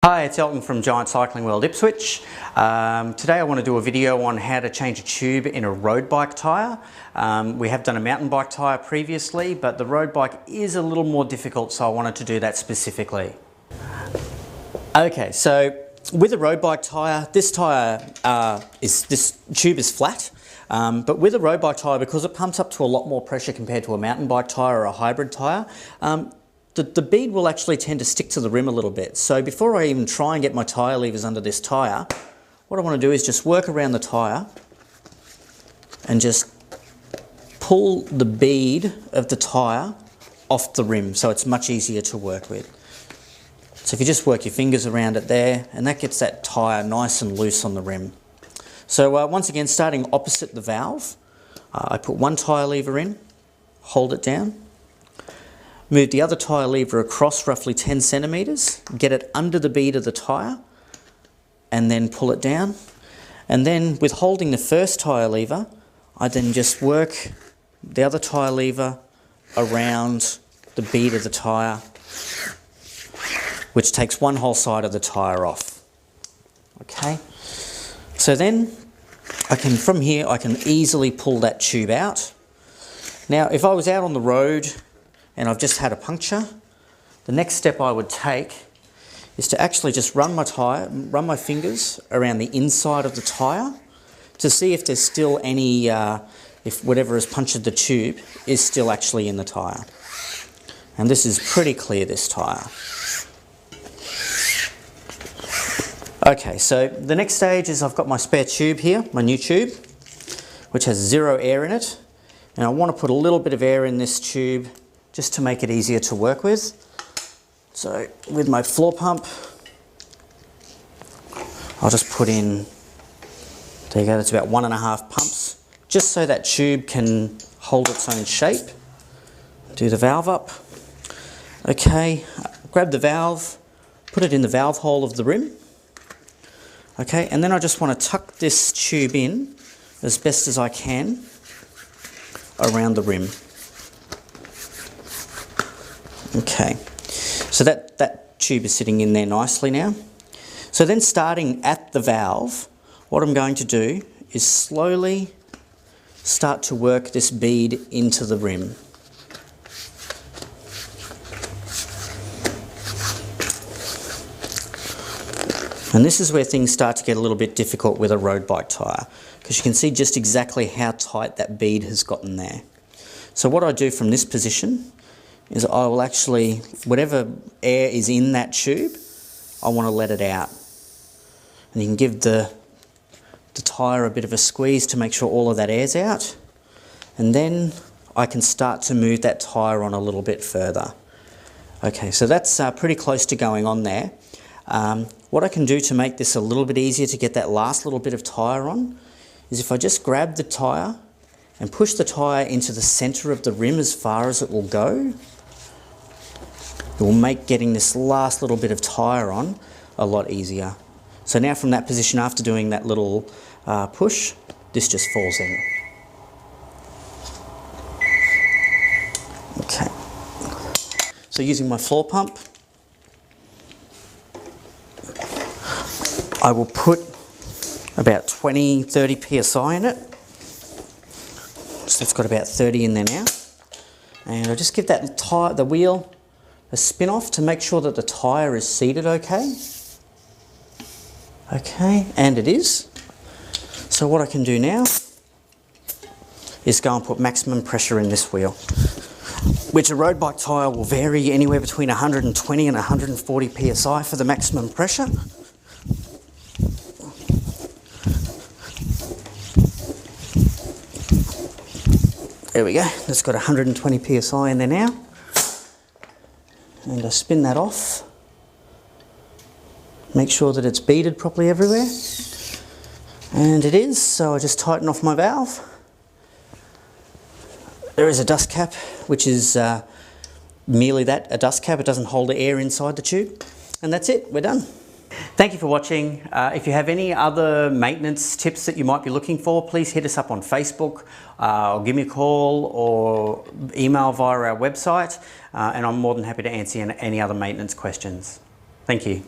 Hi, it's Elton from Giant Ipswich. Today I want to do a video on how to change a tube in a road bike tyre. We have done a mountain bike tyre previously, but the road bike is a little more difficult, so I wanted to do that specifically. Okay, so with a road bike tyre, this tube is flat. But with a road bike tyre, because it pumps up to a lot more pressure compared to a mountain bike tyre or a hybrid tyre, the bead will actually tend to stick to the rim a little bit. So before I even try and get my tyre levers under this tyre, what I want to do is just work around the tyre and just pull the bead of the tyre off the rim, so it's much easier to work with. So if you just work your fingers around it there, and that gets that tyre nice and loose on the rim. So once again, starting opposite the valve, I put one tyre lever in, hold it down, move the other tyre lever across roughly 10 centimetres, get it under the bead of the tyre, and then pull it down. And then with holding the first tyre lever, I then just work the other tyre lever around the bead of the tyre, which takes one whole side of the tyre off. Okay, so then from here I can easily pull that tube out. Now if I was out on the road and I've just had a puncture, the next step I would take is to actually just run my fingers around the inside of the tyre to see if there's still any, if whatever has punctured the tube is still actually in the tyre. And this is pretty clear, this tyre. Okay, so the next stage is I've got my spare tube here, my new tube, which has 0 air in it. And I want to put a little bit of air in this tube just to make it easier to work with. So with my floor pump, I'll just put in, there you go, that's about 1.5 pumps, just so that tube can hold its own shape. Do the valve up. Okay, grab the valve, put it in the valve hole of the rim. Okay, and then I just want to tuck this tube in as best as I can around the rim. Okay, so that tube is sitting in there nicely now. So then starting at the valve, what I'm going to do is slowly start to work this bead into the rim. And this is where things start to get a little bit difficult with a road bike tyre, because you can see just exactly how tight that bead has gotten there. So what I do from this position is I will actually, whatever air is in that tube, I want to let it out. And you can give the tyre a bit of a squeeze to make sure all of that air's out. And then I can start to move that tyre on a little bit further. Okay, so that's pretty close to going on there. What I can do to make this a little bit easier to get that last little bit of tyre on is if I just grab the tyre and push the tyre into the centre of the rim as far as it will go, it will make getting this last little bit of tyre on a lot easier. So now from that position, after doing that little push, this just falls in. Okay. So using my floor pump, I will put about 20-30 psi in it. So it's got about 30 in there now. And I'll just give that the wheel a spin off to make sure that the tyre is seated okay. Okay, and it is. So what I can do now is go and put maximum pressure in this wheel, which a road bike tyre will vary anywhere between 120 and 140 psi for the maximum pressure. There we go, that's got 120 psi in there now. And I spin that off. Make sure that it's beaded properly everywhere. And it is, so I just tighten off my valve. There is a dust cap, which is merely that, a dust cap. It doesn't hold the air inside the tube. And that's it, we're done. Thank you for watching. If you have any other maintenance tips that you might be looking for, please hit us up on Facebook or give me a call or email via our website, and I'm more than happy to answer any other maintenance questions. Thank you.